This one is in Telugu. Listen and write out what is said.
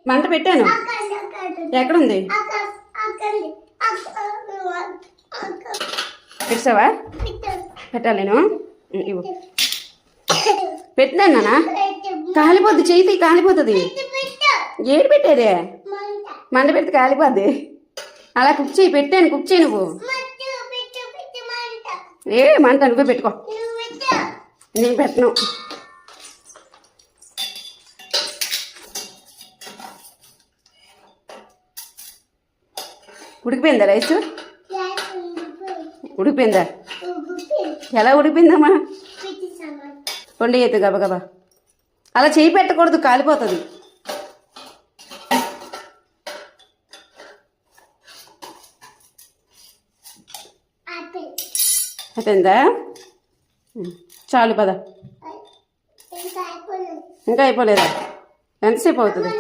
మంట పెట్టాను. ఎక్కడుంది? పెట్టావా? పెట్టాలి నేను. ఇవ్వు. పెట్టినా కాలిపోద్ది, చేతి కాలిపోతుంది. ఏడు పెట్టేదే మంట పెడితే కాలిపోద్ది. అలా కుక్ చేయి. పెట్టాను, కుక్ చేయి నువ్వు. ఏ మంట నువ్వే పెట్టుకో, నేను పెట్టను. ఉడికిపోయిందా రైస్? ఉడికిపోయిందా? ఎలా ఉడికిపోయిందమ్మా? వండి అయితే గబగబా. అలా చేయి పెట్టకూడదు, కాలిపోతుంది. అయిపోయిందా? చాలు పద. ఇంకా అయిపోలేదా? ఎంతసేపు అవుతుంది?